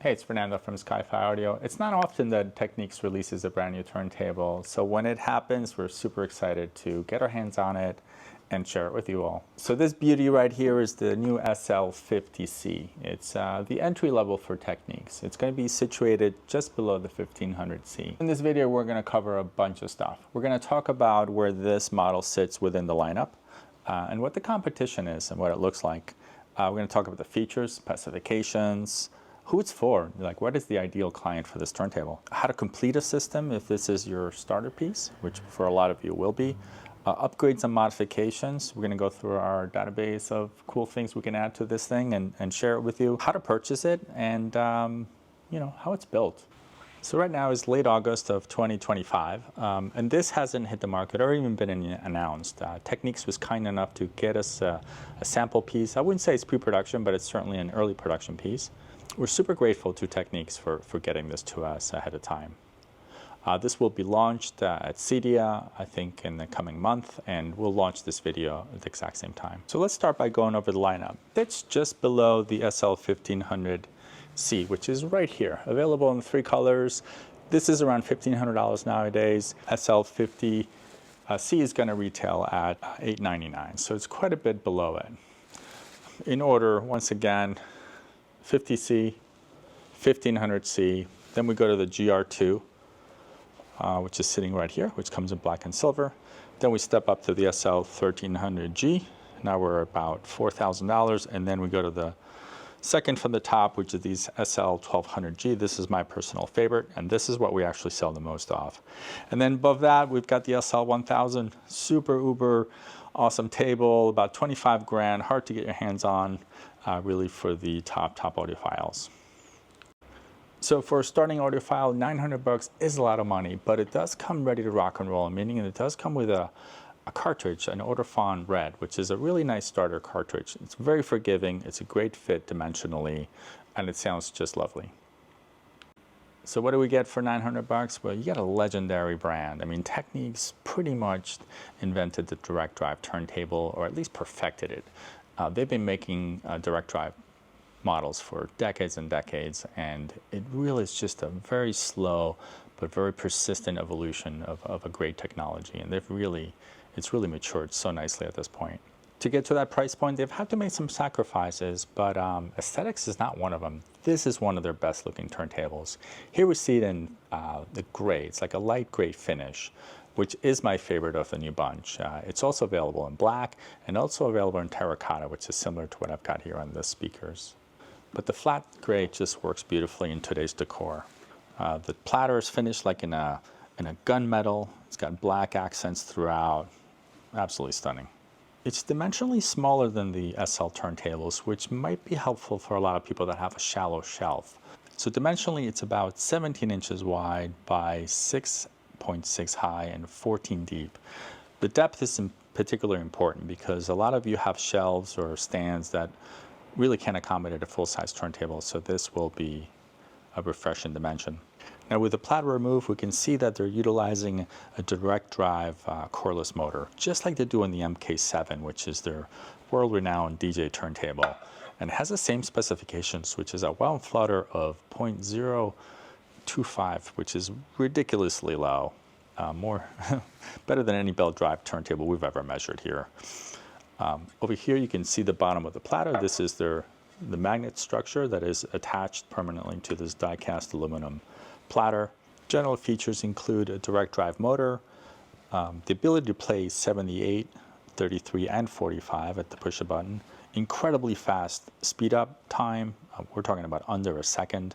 Hey, it's Fernando from SkyFi Audio. It's not often that Technics releases a brand new turntable, so when it happens, we're super excited to get our hands on it and share it with you all. So this beauty right here is the new SL-50C. It's the entry level for Technics. It's going to be situated just below the 1500C. In this video, we're going to cover a bunch of stuff. We're going to talk about where this model sits within the lineup and what the competition is and what it looks like. We're going to talk about the features, specifications, who it's for, like what is the ideal client for this turntable, how to complete a system if this is your starter piece, which for a lot of you will be, upgrades and modifications. We're going to go through our database of cool things we can add to this thing and share it with you, how to purchase it, and how it's built. So right now is late August of 2025, and this hasn't hit the market or even been announced. Technics was kind enough to get us a sample piece. I wouldn't say it's pre-production, but it's certainly an early production piece. We're super grateful to Technics for getting this to us ahead of time. This will be launched at CEDIA, I think, in the coming month, and we'll launch this video at the exact same time. So let's start by going over the lineup. It's just below the SL-1500C, which is right here, available in 3 colors. This is around $1,500 nowadays. SL-50C is going to retail at $899, so it's quite a bit below it. In order, once again, 50C, 1500C, then we go to the GR2, which is sitting right here, which comes in black and silver. Then we step up to the SL-1300G. Now we're about $4,000, and then we go to the second from the top, which is these SL-1200G. This is my personal favorite, and this is what we actually sell the most of. And then above that, we've got the SL-1000, super uber awesome table, about 25 grand, hard to get your hands on, really for the top audiophiles. So for a starting audiophile, $900 is a lot of money, but it does come ready to rock and roll, meaning it does come with a cartridge, an Ortofon Red, which is a really nice starter cartridge. It's very forgiving, it's a great fit dimensionally, and it sounds just lovely. So what do we get for $900? Well, you get a legendary brand. I mean, Technics pretty much invented the direct drive turntable, or at least perfected it. They've been making direct drive models for decades and decades, and it really is just a very slow but very persistent evolution of a great technology, and it's really matured so nicely at this point. To get to that price point, they've had to make some sacrifices, but aesthetics is not one of them. This is one of their best looking turntables. Here we see it in the gray. It's like a light gray finish, which is my favorite of the new bunch. It's also available in black and also available in terracotta, which is similar to what I've got here on the speakers. But the flat gray just works beautifully in today's decor. The platter is finished like in a gunmetal. It's got black accents throughout. Absolutely stunning. It's dimensionally smaller than the SL turntables, which might be helpful for a lot of people that have a shallow shelf. So dimensionally, it's about 17 inches wide by 6.6 high and 14 deep. The depth is particularly important because a lot of you have shelves or stands that really can't accommodate a full-size turntable, so this will be a refreshing dimension. Now with the platter removed, we can see that they're utilizing a direct drive coreless motor, just like they do in the MK7, which is their world-renowned DJ turntable. And it has the same specifications, which is a wound flutter of 0.025, which is ridiculously low. Better than any belt drive turntable we've ever measured here. Over here you can see the bottom of the platter. This is the magnet structure that is attached permanently to this die-cast aluminum platter. General features include a direct drive motor, the ability to play 78, 33, and 45 at the push a button, incredibly fast speed up time, we're talking about under a second,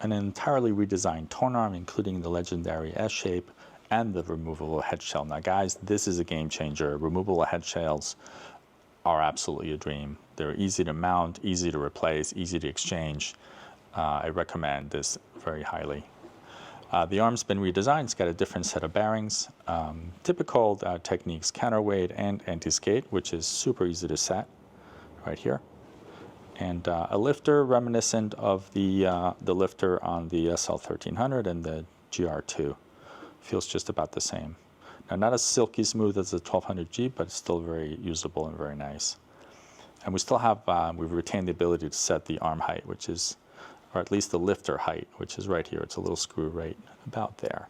an entirely redesigned tonearm, including the legendary S-shape and the removable headshell. Now guys, this is a game changer. Removable headshells are absolutely a dream. They're easy to mount, easy to replace, easy to exchange. I recommend this very highly. The arm's been redesigned. It's got a different set of bearings, typical Technics counterweight and anti-skate, which is super easy to set right here. And a lifter reminiscent of the lifter on the SL-1300 and the GR2. Feels just about the same. Now, not as silky smooth as the 1200G, but it's still very usable and very nice. And we still have, we've retained the ability to set the arm height, which is or at least the lifter height, which is right here. It's a little screw right about there.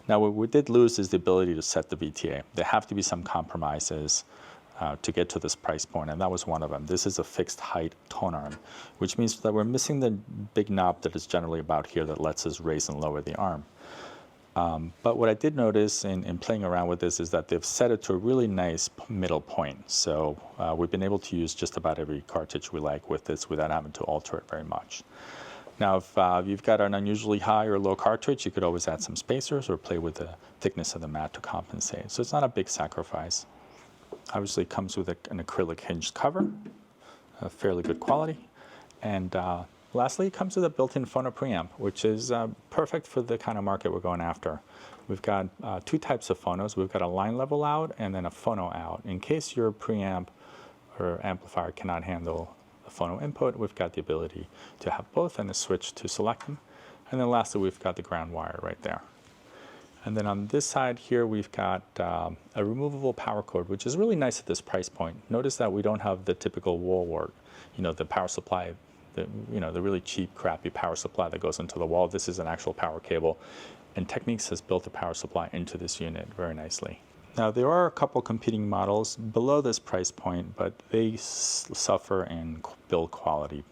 Now, what we did lose is the ability to set the VTA. There have to be some compromises to get to this price point, and that was one of them. This is a fixed height tonearm, which means that we're missing the big knob that is generally about here that lets us raise and lower the arm. But what I did notice in playing around with this is that they've set it to a really nice middle point. So we've been able to use just about every cartridge we like with this without having to alter it very much. Now, if you've got an unusually high or low cartridge, you could always add some spacers or play with the thickness of the mat to compensate. So it's not a big sacrifice. Obviously, it comes with an acrylic hinged cover, fairly good quality. And lastly, it comes with a built-in phono preamp, which is perfect for the kind of market we're going after. We've got two types of phonos. We've got a line level out and then a phono out. In case your preamp or amplifier cannot handle a phono input, we've got the ability to have both and a switch to select them. And then lastly, we've got the ground wire right there. And then on this side here, we've got a removable power cord, which is really nice at this price point. Notice that we don't have the typical wall wart, the power supply, the really cheap, crappy power supply that goes into the wall. This is an actual power cable, and Technics has built a power supply into this unit very nicely. Now, there are a couple competing models below this price point, but they suffer in build quality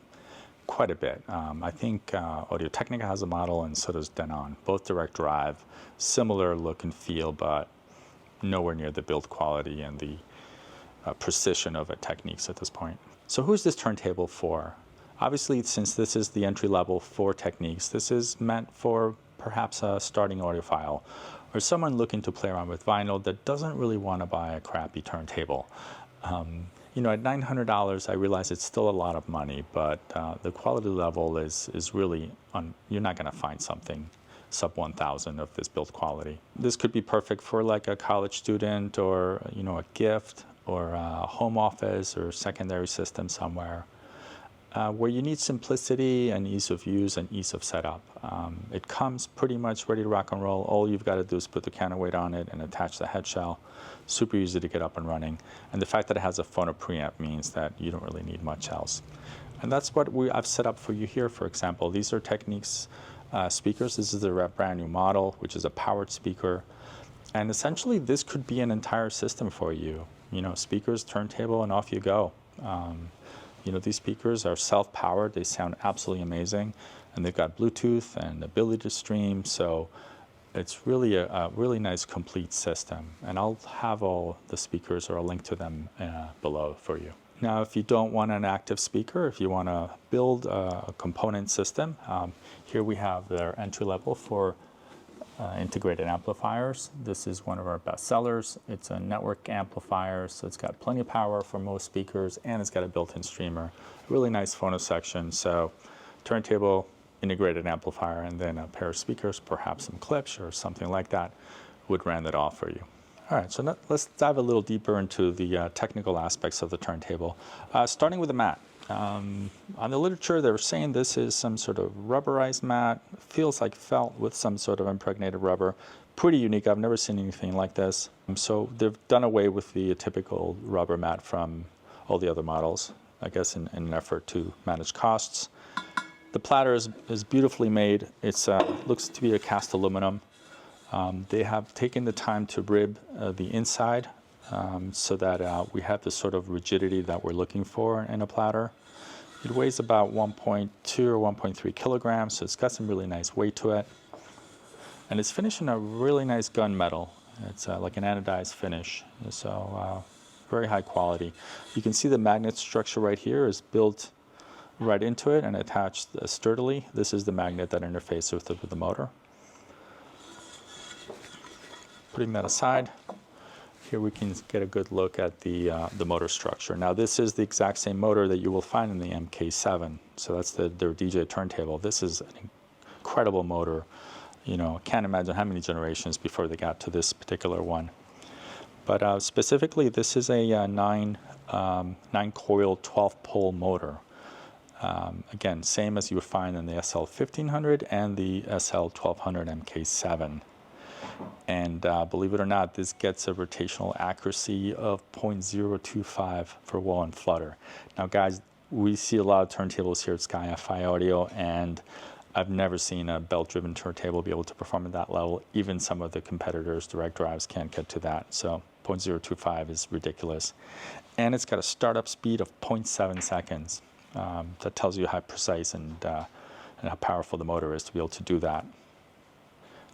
quite a bit. I think Audio-Technica has a model, and so does Denon. Both direct drive, similar look and feel, but nowhere near the build quality and the precision of Technics at this point. So who's this turntable for? Obviously, since this is the entry level for Technics, this is meant for perhaps a starting audiophile or someone looking to play around with vinyl that doesn't really want to buy a crappy turntable. At $900, I realize it's still a lot of money, but the quality level is really, you're not going to find something sub 1,000 of this build quality. This could be perfect for like a college student or, a gift or a home office or secondary system somewhere where you need simplicity and ease of use and ease of setup. It comes pretty much ready to rock and roll. All you've got to do is put the counterweight on it and attach the headshell. Super easy to get up and running. And the fact that it has a phono preamp means that you don't really need much else. And that's what I've set up for you here, for example. These are Technics speakers. This is the brand new model, which is a powered speaker. And essentially, this could be an entire system for you. Speakers, turntable, and off you go. These speakers are self-powered. They sound absolutely amazing. And they've got Bluetooth and ability to stream. So it's really a really nice complete system. And I'll have all the speakers or a link to them below for you. Now, if you don't want an active speaker, if you want to build a component system, here we have their entry level for integrated amplifiers. This is one of our best sellers. It's a network amplifier, so it's got plenty of power for most speakers, and it's got a built-in streamer. Really nice phono section. So turntable, integrated amplifier, and then a pair of speakers, perhaps some clips or something like that would round it off for you. All right, so let's dive a little deeper into the technical aspects of the turntable, starting with the mat. On the literature, they were saying this is some sort of rubberized mat. It feels like felt with some sort of impregnated rubber. Pretty unique. I've never seen anything like this. So they've done away with the typical rubber mat from all the other models, I guess in an effort to manage costs. The platter is beautifully made. It looks to be a cast aluminum. They have taken the time to rib the inside so that we have the sort of rigidity that we're looking for in a platter. It weighs about 1.2 or 1.3 kilograms, so it's got some really nice weight to it. And it's finished in a really nice gunmetal. It's like an anodized finish, so very high quality. You can see the magnet structure right here is built right into it and attached sturdily. This is the magnet that interfaces with the motor. Putting that aside, here we can get a good look at the motor structure. Now this is the exact same motor that you will find in the MK7. So that's their DJ turntable. This is an incredible motor. Can't imagine how many generations before they got to this particular one. But specifically, this is a nine-coil 12-pole motor. Again, same as you would find in the SL-1500 and the SL-1200 MK7. And believe it or not, this gets a rotational accuracy of 0.025 for wall and flutter. Now, guys, We see a lot of turntables here at SkyFi Audio, and I've never seen a belt-driven turntable be able to perform at that level. Even some of the competitors' direct drives can't get to that. So 0.025 is ridiculous. And it's got a startup speed of 0.7 seconds. That tells you how precise and how powerful the motor is to be able to do that.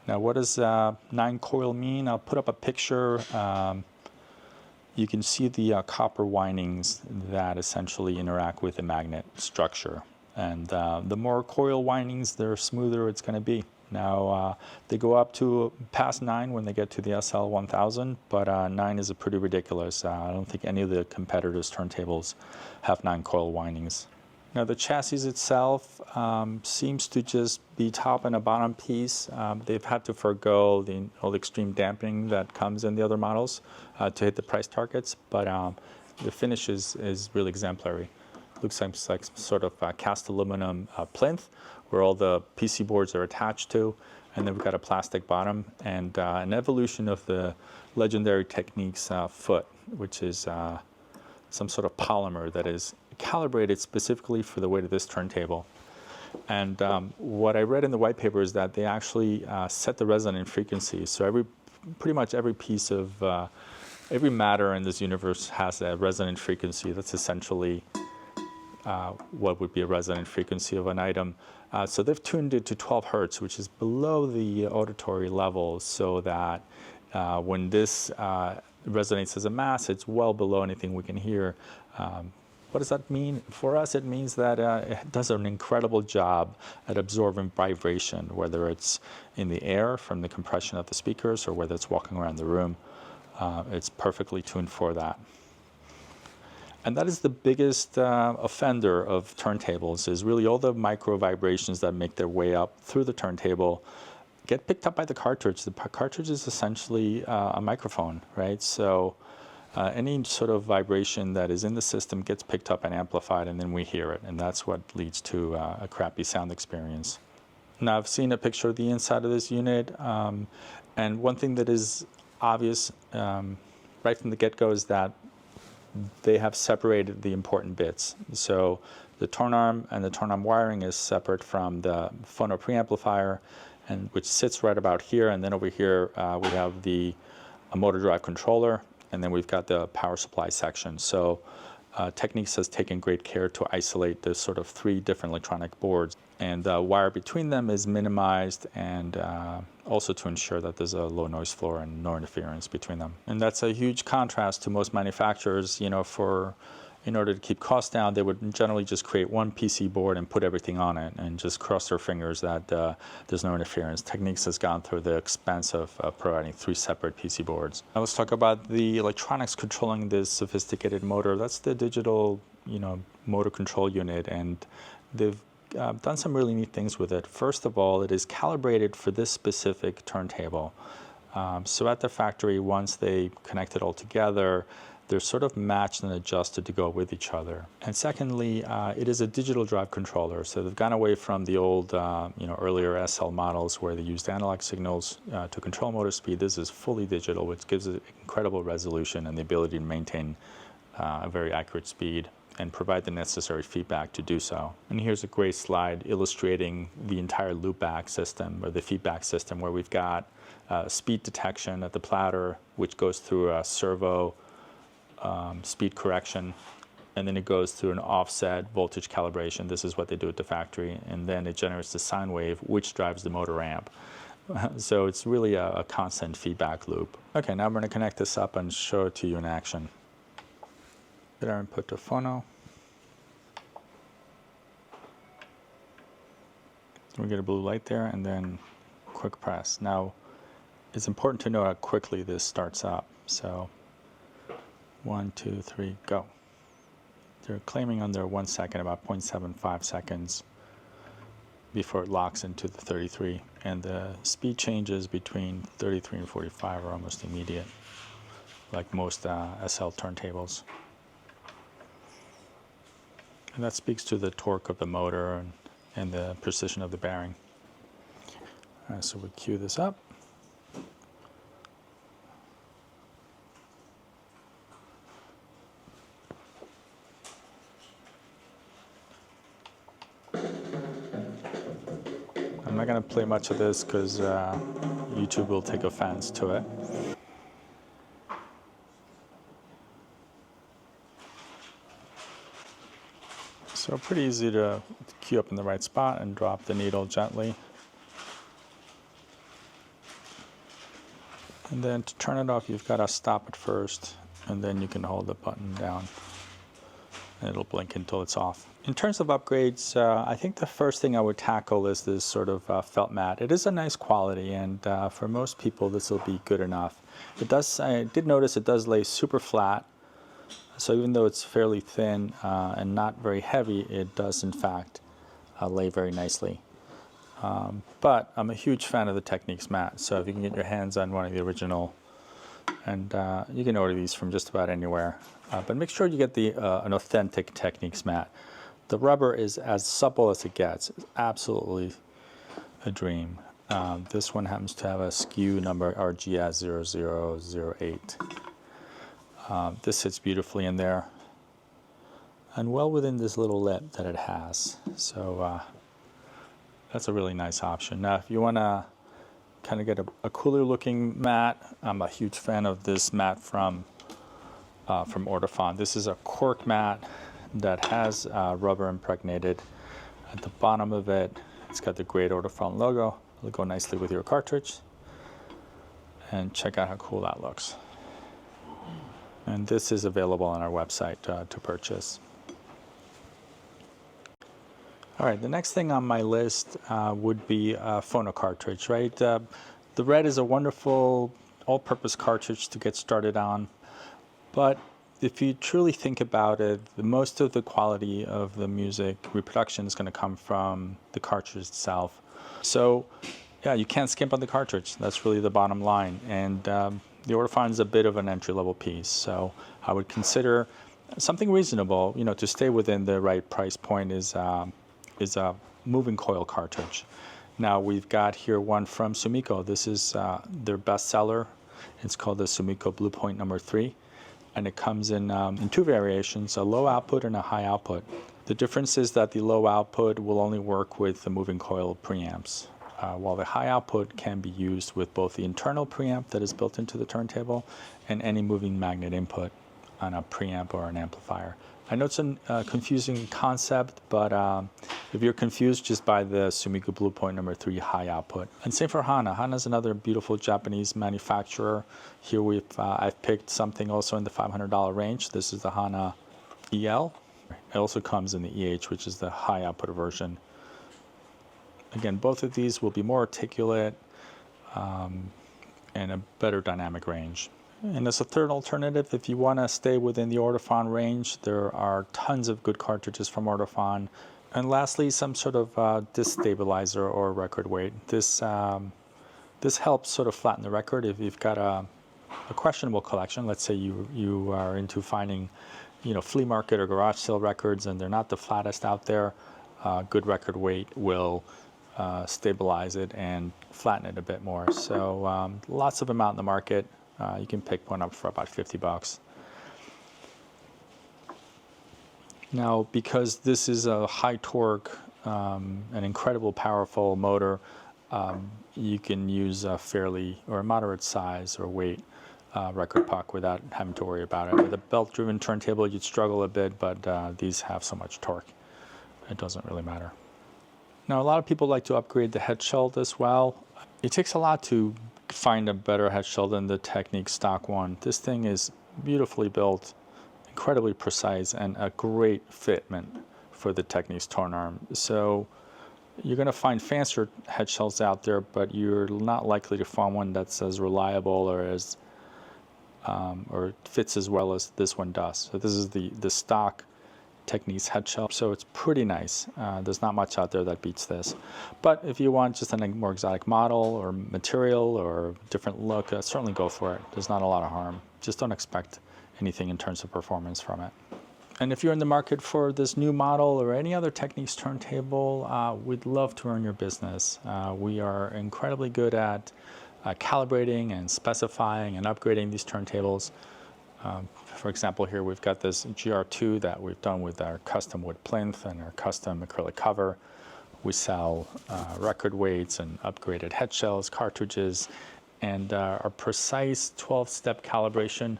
Now, what does 9-coil mean? I'll put up a picture. You can see the copper windings that essentially interact with the magnet structure. And the more coil windings, the smoother it's going to be. Now, they go up to past 9 when they get to the SL-1000, but 9 is pretty ridiculous. I don't think any of the competitors' turntables have 9-coil windings. Now, the chassis itself seems to just be top and a bottom piece. They've had to forego all the extreme damping that comes in the other models to hit the price targets, but the finish is really exemplary. Looks like sort of a cast aluminum plinth where all the PC boards are attached to, and then we've got a plastic bottom and an evolution of the legendary Technics foot, which is some sort of polymer that is calibrated specifically for the weight of this turntable. And what I read in the white paper is that they actually set the resonant frequency. So pretty much every piece of every matter in this universe has a resonant frequency. That's essentially what would be a resonant frequency of an item. So they've tuned it to 12 hertz, which is below the auditory level, so that when this resonates as a mass, it's well below anything we can hear. What does that mean? For us, it means that it does an incredible job at absorbing vibration, whether it's in the air from the compression of the speakers or whether it's walking around the room. It's perfectly tuned for that. And that is the biggest offender of turntables, is really all the micro vibrations that make their way up through the turntable get picked up by the cartridge. The cartridge is essentially a microphone, right? So any sort of vibration that is in the system gets picked up and amplified, and then we hear it, and that's what leads to a crappy sound experience. Now, I've seen a picture of the inside of this unit, and one thing that is obvious right from the get-go is that they have separated the important bits. So the tonearm and the tonearm wiring is separate from the phono preamplifier, and which sits right about here. And then over here we have a motor drive controller, and then we've got the power supply section. So Technics has taken great care to isolate the sort of 3 different electronic boards. And the wire between them is minimized, and also to ensure that there's a low noise floor and no interference between them. And that's a huge contrast to most manufacturers. You know, in order to keep costs down, they would generally just create one PC board and put everything on it and just cross their fingers that there's no interference. Technics has gone through the expense of providing 3 separate PC boards. Now let's talk about the electronics controlling this sophisticated motor. That's the digital, motor control unit, and they've done some really neat things with it. First of all, it is calibrated for this specific turntable. So at the factory, once they connect it all together, they're sort of matched and adjusted to go with each other. And secondly, it is a digital drive controller. So they've gone away from the old, earlier SL models where they used analog signals to control motor speed. This is fully digital, which gives it incredible resolution and the ability to maintain a very accurate speed and provide the necessary feedback to do so. And here's a great slide illustrating the entire loopback system, or the feedback system, where we've got speed detection at the platter, which goes through a servo speed correction, and then it goes through an offset voltage calibration. This is what they do at the factory, and then it generates the sine wave, which drives the motor amp. So it's really a constant feedback loop. Okay, now I'm going to connect this up and show it to you in action. Get our input to phono. We get a blue light there, and then quick press. Now, it's important to know how quickly this starts up. So 1, 2, 3, go. They're claiming under 1 second, about 0.75 seconds before it locks into the 33. And the speed changes between 33 and 45 are almost immediate, like most SL turntables. And that speaks to the torque of the motor and the precision of the bearing. All right, so we cue this up. not going to play much of this because YouTube will take offense to it. So pretty easy to cue up in the right spot and drop the needle gently. And then to turn it off, you've got to stop it first, and then you can hold the button down, and it'll blink until it's off. In terms of upgrades, I think the first thing I would tackle is this sort of felt mat. It is a nice quality, and for most people, this will be good enough. I did notice it does lay super flat, so even though it's fairly thin and not very heavy, it does in fact lay very nicely. But I'm a huge fan of the Technics mat, so if you can get your hands on one of the original, and you can order these from just about anywhere, but make sure you get an authentic Technics mat. The rubber is as supple as it gets. It's absolutely a dream. This one happens to have a SKU number RGS0008. This sits beautifully in there and well within this little lip that it has. So that's a really nice option. Now, if you want to kind of get a cooler looking mat, I'm a huge fan of this mat from Ortofon. This is a cork mat that has rubber impregnated at the bottom of it. It's got the great Ortofon logo. It'll go nicely with your cartridge. And check out how cool that looks. And this is available on our website to purchase. All right, the next thing on my list would be a phono cartridge, right? The Red is a wonderful all-purpose cartridge to get started on, but if you truly think about it, most of the quality of the music reproduction is going to come from the cartridge itself. So, yeah, you can't skimp on the cartridge. That's really the bottom line. And the Ortofon is a bit of an entry-level piece, so I would consider something reasonable. You know, to stay within the right price point is a moving coil cartridge. Now we've got here one from Sumiko. This is their bestseller. It's called the Sumiko Blue Point number 3, and it comes in two variations: a low output and a high output. The difference is that the low output will only work with the moving coil preamps, while the high output can be used with both the internal preamp that is built into the turntable and any moving magnet input on a preamp or an amplifier. I know it's a confusing concept, but if you're confused, just buy the Sumiko Blue Point number 3 high output. And same for Hana. Hana is another beautiful Japanese manufacturer. Here I've picked something also in the $500 range. This is the Hana EL. It also comes in the EH, which is the high output version. Again, both of these will be more articulate and a better dynamic range. And as a third alternative, if you want to stay within the Ortofon range, there are tons of good cartridges from Ortofon. And lastly, some sort of disc stabilizer or record weight. This helps sort of flatten the record. If you've got a questionable collection, let's say you are into finding, flea market or garage sale records, and they're not the flattest out there, good record weight will stabilize it and flatten it a bit more. So lots of them out in the market. You can pick one up for about $50. Now, because this is a high torque, an incredible powerful motor, you can use a fairly or a moderate size or weight record puck without having to worry about it. With a belt-driven turntable, you'd struggle a bit, but these have so much torque, it doesn't really matter. Now, a lot of people like to upgrade the head shell as well. It takes a lot to find a better head shell than the Technics stock one. This thing is beautifully built, incredibly precise, and a great fitment for the Technics tonearm. So you're going to find fancier head shells out there, but you're not likely to find one that's as reliable or fits as well as this one does. So this is the stock Technics head shell, so it's pretty nice. There's not much out there that beats this. But if you want just a more exotic model or material or different look, certainly go for it. There's not a lot of harm. Just don't expect anything in terms of performance from it. And if you're in the market for this new model or any other Technics turntable, we'd love to earn your business. We are incredibly good at calibrating and specifying and upgrading these turntables. For example, here we've got this GR2 that we've done with our custom wood plinth and our custom acrylic cover. We sell record weights and upgraded headshells, cartridges, and our precise 12-step calibration.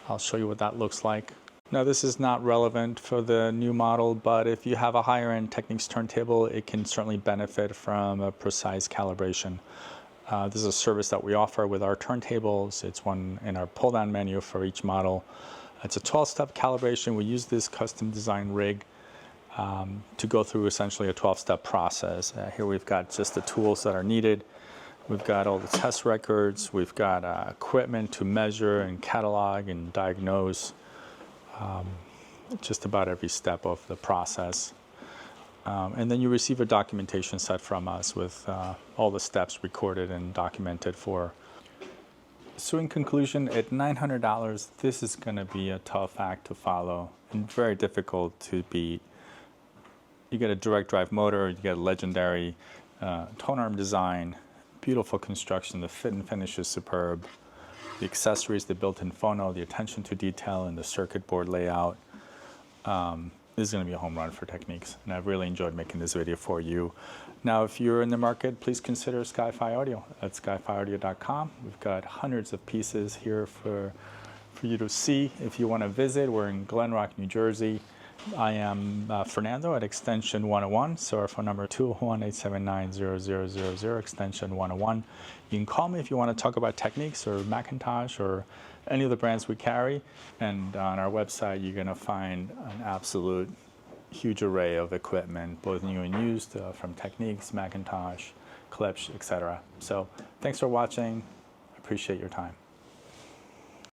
I'll show you what that looks like. Now, this is not relevant for the new model, but if you have a higher-end Technics turntable, it can certainly benefit from a precise calibration. This is a service that we offer with our turntables. It's one in our pull-down menu for each model. It's a 12-step calibration. We use this custom-designed rig to go through essentially a 12-step process. Here we've got just the tools that are needed. We've got all the test records. We've got equipment to measure and catalog and diagnose just about every step of the process. And then you receive a documentation set from us with all the steps recorded and documented for. So in conclusion, at $900, this is going to be a tough act to follow and very difficult to beat. You get a direct drive motor, you get a legendary tonearm design, beautiful construction, the fit and finish is superb. The accessories, the built-in phono, the attention to detail, and the circuit board layout. This is going to be a home run for Technics, and I've really enjoyed making this video for you. Now, if you're in the market, please consider SkyFi Audio at skyfiaudio.com. We've got hundreds of pieces here for you to see. If you want to visit, we're in Glen Rock, New Jersey. I am Fernando at extension 101, so our phone number 201-879-0000, extension 101. You can call me if you want to talk about Technics or Macintosh or any of the brands we carry. And on our website, you're going to find an absolute huge array of equipment, both new and used, from Technics, Macintosh, Klipsch, etc. So thanks for watching. I appreciate your time.